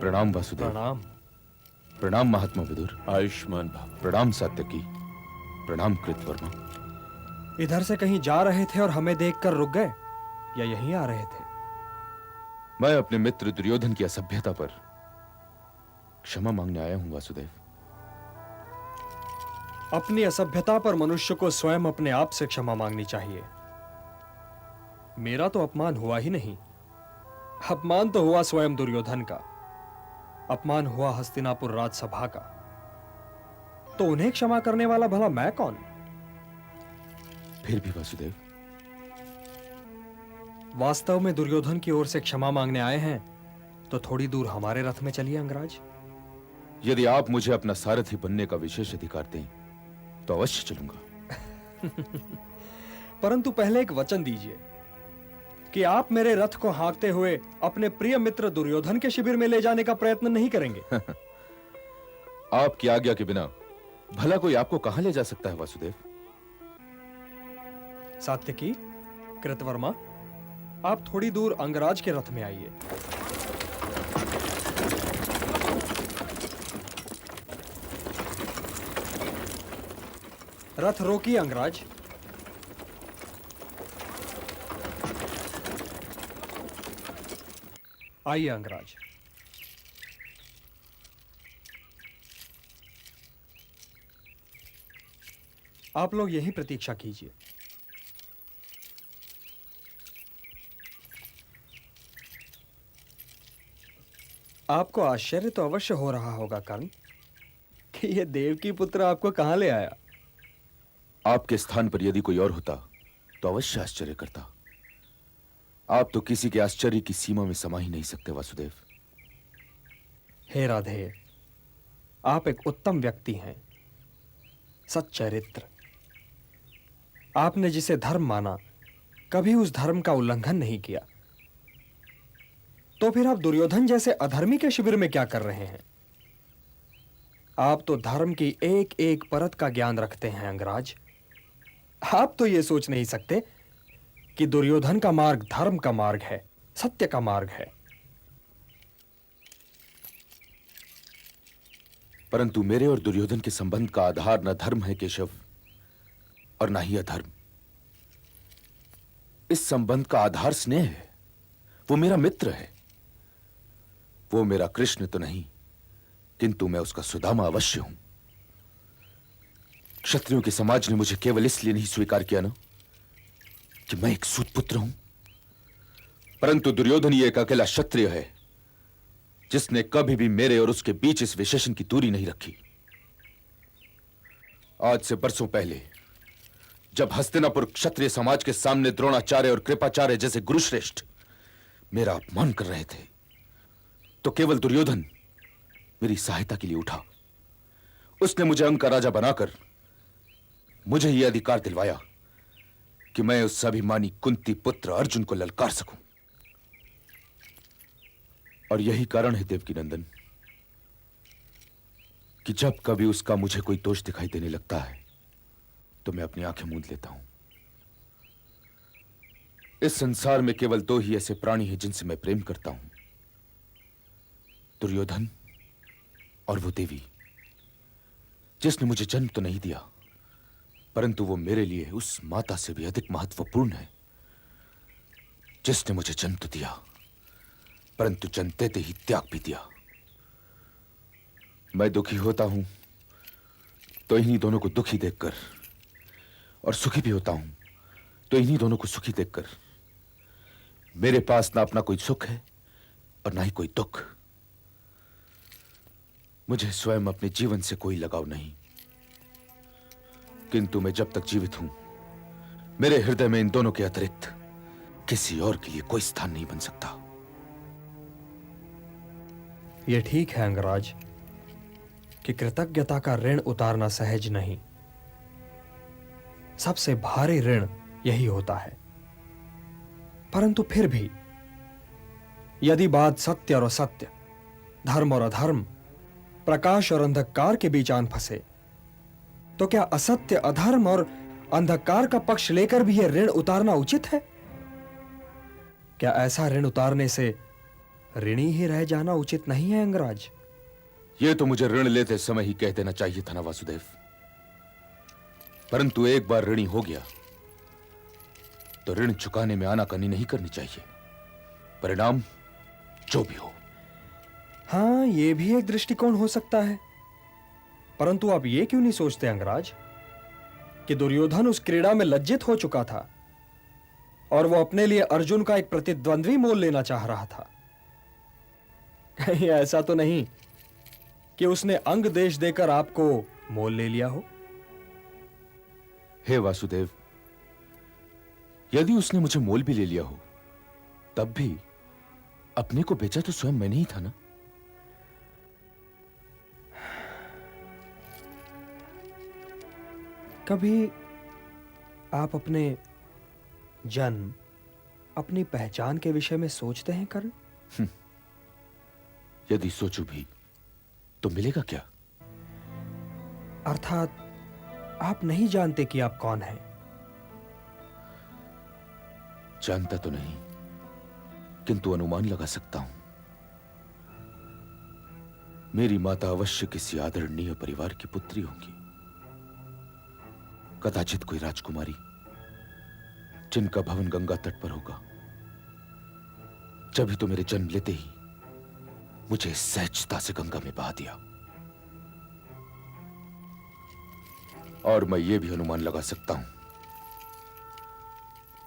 प्रणाम वासुदेव। प्रणाम। प्रणाम महात्मा विदुर। आयुष्मान भव। प्रणाम सात्यकी। प्रणाम कृतवर्मा। इधर से कहीं जा रहे थे और हमें देखकर रुक गए या यहीं आ रहे थे? मैं अपने मित्र दुर्योधन की असभ्यता पर क्षमा मांगने आया हूं वासुदेव। अपनी असभ्यता पर मनुष्य को स्वयं अपने आप से क्षमा मांगनी चाहिए। मेरा तो अपमान हुआ ही नहीं, अपमान तो हुआ स्वयं दुर्योधन का, अपमान हुआ हस्तिनापुर राजसभा का। तो उन्हें क्षमा करने वाला भला मैं कौन? फिर भी वासुदेव, वास्तव में दुर्योधन की ओर से क्षमा मांगने आए हैं तो थोड़ी दूर हमारे रथ में चलिए अंगराज। यदि आप मुझे अपना सारथी बनने का विशेष अधिकार दें तो अवश्य चलूंगा। परंतु पहले एक वचन दीजिए कि आप मेरे रथ को हाँकते हुए अपने प्रिय मित्र दुर्योधन के शिविर में ले जाने का प्रयत्न नहीं करेंगे। आपकी आज्ञा के बिना भला कोई आपको कहां ले जा सकता है वासुदेव? सात्यकी, कृतवर्मा, आप थोड़ी दूर अंगराज के रथ में आइए। रथ रोकिए अंगराज। आइए अंगराज। आप लोग यहीं प्रतीक्षा कीजिए। आपको आश्चर्य तो अवश्य हो रहा होगा कर्ण कि यह देवकी पुत्र आपको कहां ले आया। आपके स्थान पर यदि कोई और होता तो अवश्य आश्चर्य करता। आप तो किसी के आश्चर्य की सीमा में समा ही नहीं सकते वासुदेव। हे राधे, आप एक उत्तम व्यक्ति हैं, सच्चरित्र। आपने जिसे धर्म माना कभी उस धर्म का उल्लंघन नहीं किया, तो फिर आप दुर्योधन जैसे अधर्मी के शिविर में क्या कर रहे हैं? आप तो धर्म की एक एक परत का ज्ञान रखते हैं अंगराज। आप तो यह सोच नहीं सकते कि दुर्योधन का मार्ग धर्म का मार्ग है, सत्य का मार्ग है। परंतु मेरे और दुर्योधन के संबंध का आधार न धर्म है केशव और न ही अधर्म। इस संबंध का आधार स्नेह है। वो मेरा मित्र है। वो मेरा कृष्ण तो नहीं, किंतु मैं उसका सुदामा अवश्य हूं। क्षत्रियों के समाज ने मुझे केवल इसलिए नहीं स्वीकार किया ना कि मैं एक सूतपुत्र हूं, परंतु दुर्योधन ही एक अकेला क्षत्रिय है जिसने कभी भी मेरे और उसके बीच इस विशेषण की दूरी नहीं रखी। आज से बरसों पहले जब हस्तिनापुर क्षत्रिय समाज के सामने द्रोणाचार्य और कृपाचार्य जैसे गुरुश्रेष्ठ मेरा अपमान कर रहे थे, तो केवल दुर्योधन मेरी सहायता के लिए उठा। उसने मुझे अंक का राजा बनाकर मुझे यह अधिकार दिलवाया कि मैं उस अभिमानी कुंती पुत्र अर्जुन को ललकार सकूं। और यही कारण है देवकी नंदन कि जब कभी उसका मुझे कोई दोष दिखाई देने लगता है तो मैं अपनी आंखें मूंद लेता हूं। इस संसार में केवल दो ही ऐसे प्राणी हैं जिनसे मैं प्रेम करता हूं, दुर्योधन और वो देवी जिसने मुझे जन्म तो नहीं दिया, परंतु वो मेरे लिए उस माता से भी अधिक महत्वपूर्ण है जिसने मुझे जन्म तो दिया, परंतु जन्म देते ही त्याग भी दिया। मैं दुखी होता हूं तो इन्हीं दोनों को दुखी देखकर, और सुखी भी होता हूं तो इन्हीं दोनों को सुखी देखकर। मेरे पास ना अपना कोई सुख है और ना ही कोई दुख। मुझे स्वयं अपने जीवन से कोई लगाव नहीं, किंतु मैं जब तक जीवित हूं मेरे हृदय में इन दोनों के अतिरिक्त किसी और के लिए कोई स्थान नहीं बन सकता। यह ठीक है अंगराज कि कृतज्ञता का ऋण उतारना सहज नहीं। सबसे भारी ऋण यही होता है। परंतु फिर भी यदि बात सत्य और असत्य, धर्म और अधर्म, प्रकाश और अंधकार के बीच आन फंसे, तो क्या असत्य, अधर्म और अंधकार का पक्ष लेकर भी यह ऋण उतारना उचित है? क्या ऐसा ऋण उतारने से ऋणी ही रह जाना उचित नहीं है अंगराज। यह तो मुझे ऋण लेते समय ही कह देना चाहिए था ना वासुदेव, परंतु एक बार ऋणी हो गया तो ऋण चुकाने में आनाकानी नहीं करनी चाहिए, परिणाम जो भी हो। हाँ, यह भी एक दृष्टिकोण हो सकता है, परंतु आप ये क्यों नहीं सोचते अंगराज कि दुर्योधन उस क्रीड़ा में लज्जित हो चुका था और वो अपने लिए अर्जुन का एक प्रतिद्वंद्वी मोल लेना चाह रहा था। कहीं ऐसा तो नहीं कि उसने अंग देश देकर आपको मोल ले लिया हो? हे वासुदेव, यदि उसने मुझे मोल भी ले लिया हो तब भी अपने को बेचा तो स्वयं मैंने ही था ना। कभी आप अपने जन्म, अपनी पहचान के विषय में सोचते हैं कर्ण? यदि सोचूं भी तो मिलेगा क्या? अर्थात आप नहीं जानते कि आप कौन हैं। जानता तो नहीं, किंतु अनुमान लगा सकता हूं। मेरी माता अवश्य किसी आदरणीय परिवार की पुत्री होंगी, कदाचित कोई राजकुमारी जिनका भवन गंगा तट पर होगा। जब ही तो मेरे जन्म लेते ही मुझे सहजता से गंगा में बहा दिया। और मैं यह भी अनुमान लगा सकता हूं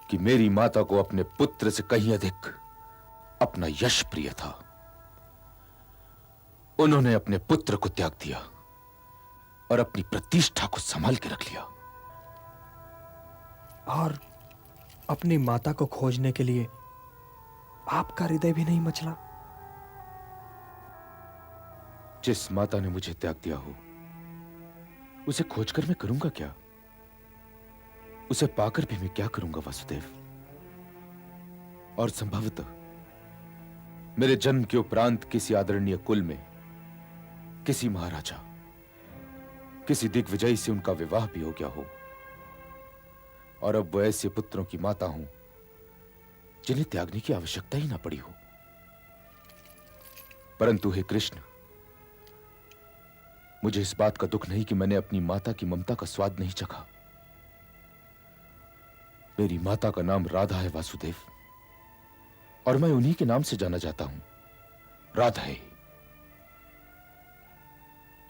कि मेरी माता को अपने पुत्र से कहीं अधिक अपना यश प्रिय था। उन्होंने अपने पुत्र को त्याग दिया और अपनी प्रतिष्ठा को संभाल के रख लिया। और अपनी माता को खोजने के लिए आपका हृदय भी नहीं मचला? जिस माता ने मुझे त्याग दिया हो उसे खोजकर मैं करूंगा क्या? उसे पाकर भी मैं क्या करूंगा वासुदेव? और संभवतः मेरे जन्म के उपरांत किसी आदरणीय कुल में किसी महाराजा, किसी दिग्विजयी से उनका विवाह भी हो गया हो, और अब वो ऐसे पुत्रों की माता हूं जिन्हें त्यागने की आवश्यकता ही ना पड़ी हो। परंतु हे कृष्ण, मुझे इस बात का दुख नहीं कि मैंने अपनी माता की ममता का स्वाद नहीं चखा। मेरी माता का नाम राधा है वासुदेव, और मैं उन्हीं के नाम से जाना जाता हूं, राधा है।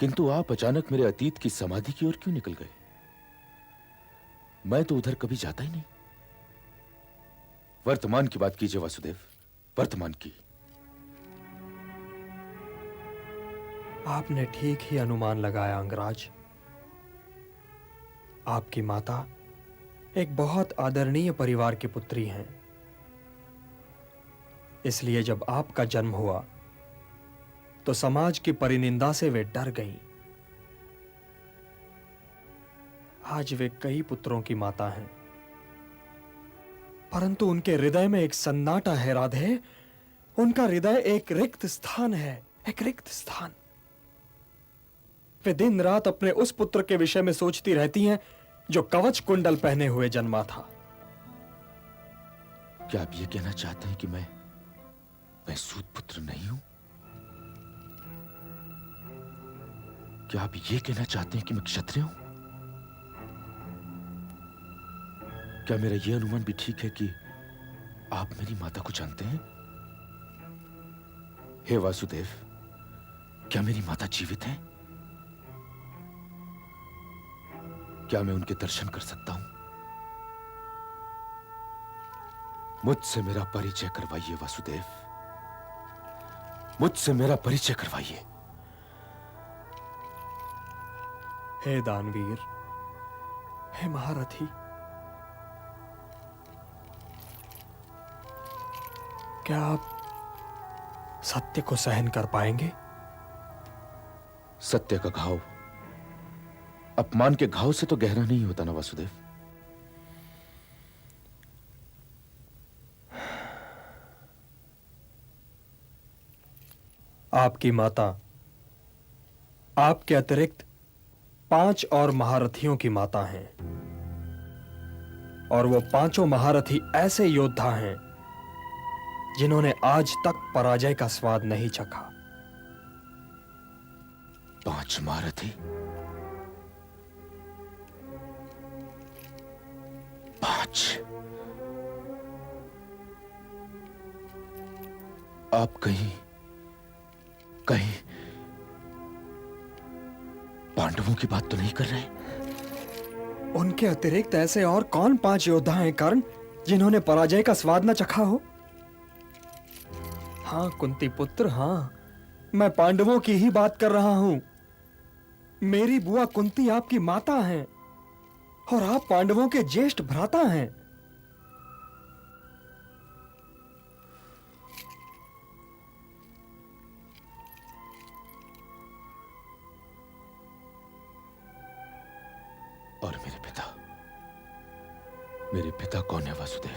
किंतु आप अचानक मेरे अतीत की समाधि की ओर क्यों निकल गए? मैं तो उधर कभी जाता ही नहीं। वर्तमान की बात कीजिए वासुदेव, वर्तमान की। आपने ठीक ही अनुमान लगाया अंगराज। आपकी माता एक बहुत आदरणीय परिवार की पुत्री हैं। इसलिए जब आपका जन्म हुआ तो समाज की परिनिंदा से वे डर गईं। आज वे कई पुत्रों की माता हैं, परंतु उनके हृदय में एक सन्नाटा है राधे। उनका हृदय एक रिक्त स्थान है, एक रिक्त स्थान। वे दिन रात अपने उस पुत्र के विषय में सोचती रहती हैं जो कवच कुंडल पहने हुए जन्मा था। क्या आप ये कहना चाहते हैं कि मैं सूत पुत्र नहीं हूं? क्या आप ये कहना चाहते हैं कि मैं क्षत्रिय हूं? क्या मेरा यह अनुमान भी ठीक है कि आप मेरी माता को जानते हैं? हे वासुदेव, क्या मेरी माता जीवित है? क्या मैं उनके दर्शन कर सकता हूं? मुझसे मेरा परिचय करवाइए वासुदेव, मुझसे मेरा परिचय करवाइए। हे दानवीर, हे महारथी, क्या आप सत्य को सहन कर पाएंगे? सत्य का घाव अपमान के घाव से तो गहरा नहीं होता ना वासुदेव। आपकी माता आपके अतिरिक्त 5 और महारथियों की माता हैं, और वो 5 महारथी ऐसे योद्धा हैं जिन्होंने आज तक पराजय का स्वाद नहीं चखा। 5 महारथी, 5। आप कहीं पांडवों की बात तो नहीं कर रहे? उनके अतिरिक्त ऐसे और कौन 5 योद्धा हैं कर्ण, जिन्होंने पराजय का स्वाद न चखा हो? हाँ कुंती पुत्र, हाँ, मैं पांडवों की ही बात कर रहा हूं। मेरी बुआ कुंती आपकी माता हैं और आप पांडवों के ज्येष्ठ भ्राता हैं। और मेरे पिता कौन है वासुदेव?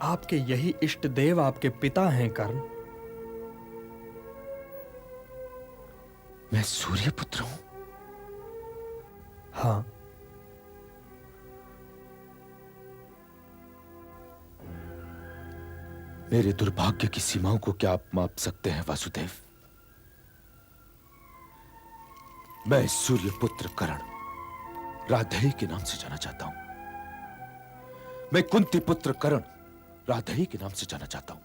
आपके यही इष्ट देव आपके पिता हैं कर्ण। मैं सूर्य पुत्र हूं? हाँ। मेरे दुर्भाग्य की सीमाओं को क्या आप माप सकते हैं वासुदेव? मैं सूर्य पुत्र कर्ण राधेय के नाम से जाना चाहता हूं। मैं कुंती पुत्र कर्ण राधेय के नाम से जाना चाहता हूं।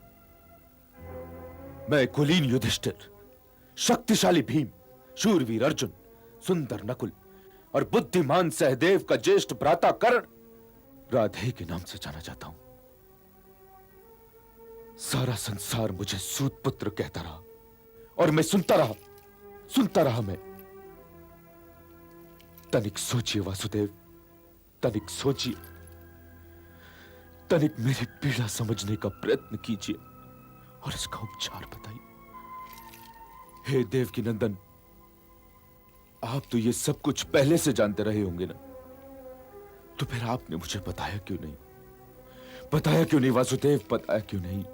मैं कुलीन युधिष्ठिर, शक्तिशाली भीम, शूरवीर अर्जुन, सुंदर नकुल और बुद्धिमान सहदेव का ज्येष्ठ भ्राता कर्ण राधेय के नाम से जाना चाहता हूं। सारा संसार मुझे सूत पुत्र कहता रहा और मैं सुनता रहा मैं। तनिक सोचिए वासुदेव, तनिक सोचिए, तनिक मेरी पीड़ा समझने का प्रयत्न कीजिए और इसका उपचार बताइए। हे देवकी नंदन, आप तो ये सब कुछ पहले से जानते रहे होंगे ना, तो फिर आपने मुझे बताया क्यों नहीं? बताया क्यों नहीं वासुदेव, बताया क्यों नहीं?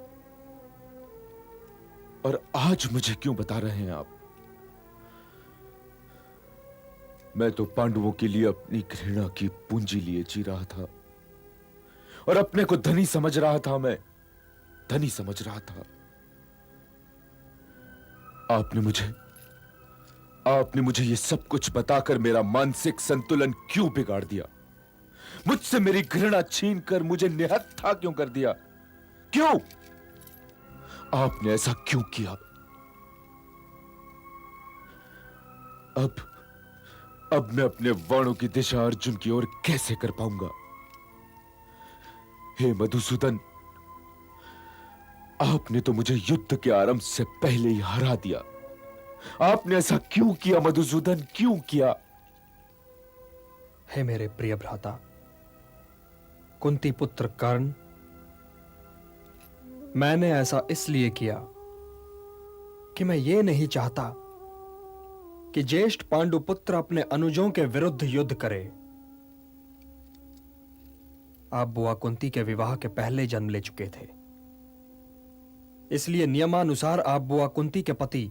और आज मुझे क्यों बता रहे हैं आप? मैं तो पांडवों के लिए अपनी घृणा की पूंजी लिए जी रहा था और अपने को धनी समझ रहा था। मैं धनी समझ रहा था। आपने मुझे ये सब कुछ बताकर मेरा मानसिक संतुलन क्यों बिगाड़ दिया? मुझसे मेरी घृणा छीनकर मुझे निहत्था क्यों कर दिया? क्यों? आपने ऐसा क्यों किया? अब मैं अपने बाणों की दिशा अर्जुन की ओर कैसे कर पाऊंगा? हे मधुसूदन, आपने तो मुझे युद्ध के आरंभ से पहले ही हरा दिया। आपने ऐसा क्यों किया मधुसूदन, क्यों किया? हे मेरे प्रिय भ्राता कुंती पुत्र कर्ण, मैंने ऐसा इसलिए किया कि मैं ये नहीं चाहता कि ज्येष्ठ पांडु पुत्र अपने अनुजों के विरुद्ध युद्ध करे। आप बुआ कुंती के विवाह के पहले जन्म ले चुके थे, इसलिए नियमानुसार आप बुआ कुंती के पति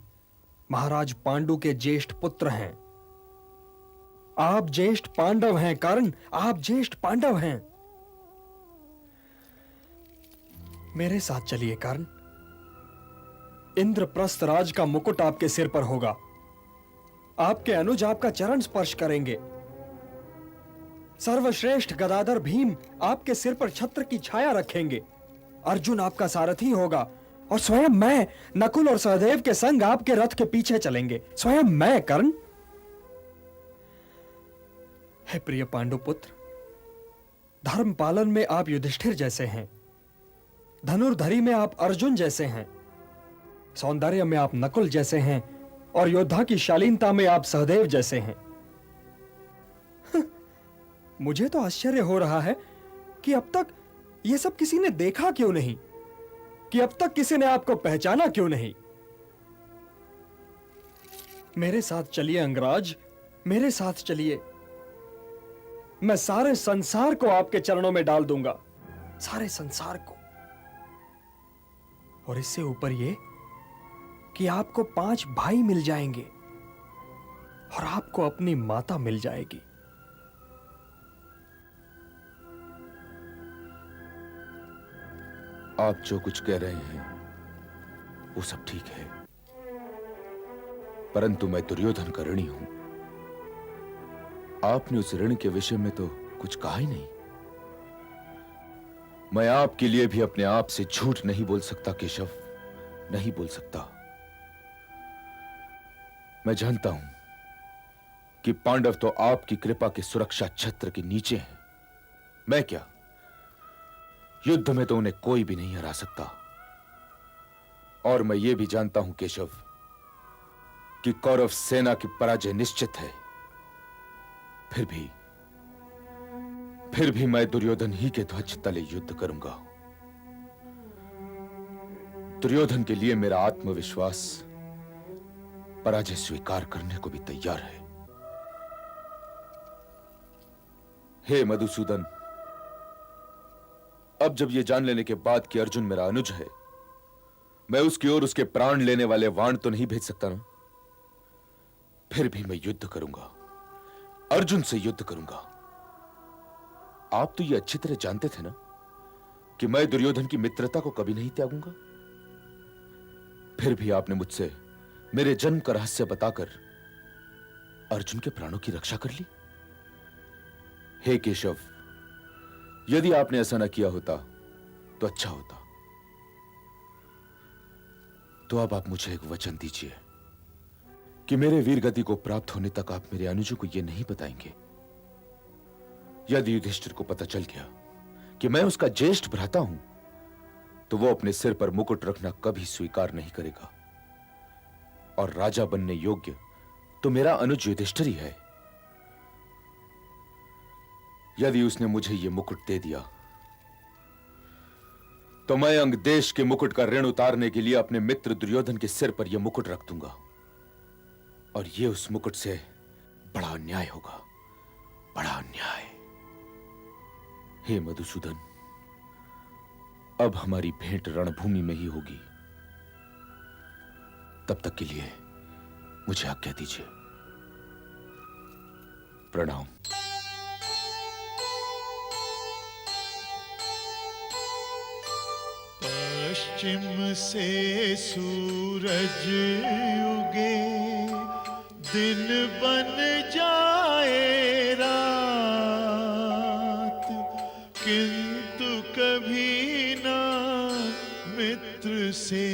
महाराज पांडु के ज्येष्ठ पुत्र हैं। आप ज्येष्ठ पांडव हैं कर्ण, आप ज्येष्ठ पांडव हैं। मेरे साथ चलिए कर्ण। इंद्रप्रस्थ राज का मुकुट आपके सिर पर होगा। आपके अनुज आपका चरण स्पर्श करेंगे। सर्वश्रेष्ठ गदाधर भीम आपके सिर पर छत्र की छाया रखेंगे। अर्जुन आपका सारथी होगा और स्वयं मैं नकुल और सहदेव के संग आपके रथ के पीछे चलेंगे। स्वयं मैं कर्ण। हे प्रिय पांडुपुत्र, धर्म पालन में आप युधिष्ठिर जैसे हैं, धनुर्धरी में आप अर्जुन जैसे हैं, सौंदर्य में आप नकुल जैसे हैं और योद्धा की शालीनता में आप सहदेव जैसे हैं। मुझे तो आश्चर्य हो रहा है कि अब तक यह सब किसी ने देखा क्यों नहीं, कि अब तक किसी ने आपको पहचाना क्यों नहीं। मेरे साथ चलिए अंगराज, मेरे साथ चलिए। मैं सारे संसार को आपके चरणों में डाल दूंगा, सारे संसार को। और इससे ऊपर ये कि आपको 5 भाई मिल जाएंगे और आपको अपनी माता मिल जाएगी। आप जो कुछ कह रहे हैं वो सब ठीक है, परंतु मैं दुर्योधन का ऋणी हूं। आपने उस ऋण के विषय में तो कुछ कहा ही नहीं। मैं आपके लिए भी अपने आप से झूठ नहीं बोल सकता केशव, नहीं बोल सकता। मैं जानता हूं कि पांडव तो आपकी कृपा के सुरक्षा छत्र के नीचे हैं। मैं क्या, युद्ध में तो उन्हें कोई भी नहीं हरा सकता। और मैं ये भी जानता हूं केशव कि कौरव सेना की पराजय निश्चित है। फिर भी मैं दुर्योधन ही के ध्वज तले युद्ध करूंगा। दुर्योधन के लिए मेरा आत्मविश्वास पराजय स्वीकार करने को भी तैयार है। हे मधुसूदन, अब जब यह जान लेने के बाद कि अर्जुन मेरा अनुज है, मैं उसकी ओर उसके प्राण लेने वाले वाण तो नहीं भेज सकता ना। फिर भी मैं युद्ध करूंगा, अर्जुन से युद्ध करूंगा। आप तो यह अच्छी तरह जानते थे ना कि मैं दुर्योधन की मित्रता को कभी नहीं त्यागूंगा। फिर भी आपने मुझसे मेरे जन्म का रहस्य बताकर अर्जुन के प्राणों की रक्षा कर ली। हे केशव, यदि आपने ऐसा न किया होता तो अच्छा होता। तो अब आप मुझे एक वचन दीजिए कि मेरे वीर गति को प्राप्त होने तक आप मेरे अनुजों को यह नहीं बताएंगे। यदि युधिष्ठिर को पता चल गया कि मैं उसका ज्येष्ठ भ्राता हूं, तो वो अपने सिर पर मुकुट रखना कभी स्वीकार नहीं करेगा। और राजा बनने योग्य तो मेरा अनुज युधिष्ठिर ही है। यदि उसने मुझे यह मुकुट दे दिया, तो मैं अंग देश के मुकुट का ऋण उतारने के लिए अपने मित्र दुर्योधन के सिर पर यह मुकुट रख दूंगा। और यह उस मुकुट से बड़ा अन्याय होगा, बड़ा अन्याय। हे मधुसूदन, अब हमारी भेंट रणभूमि में ही होगी। तब तक के लिए मुझे आज्ञा दीजिए। प्रणाम। पश्चिम से सूरज उगे, दिन बन जाए रात, किंतु कभी ना मित्र से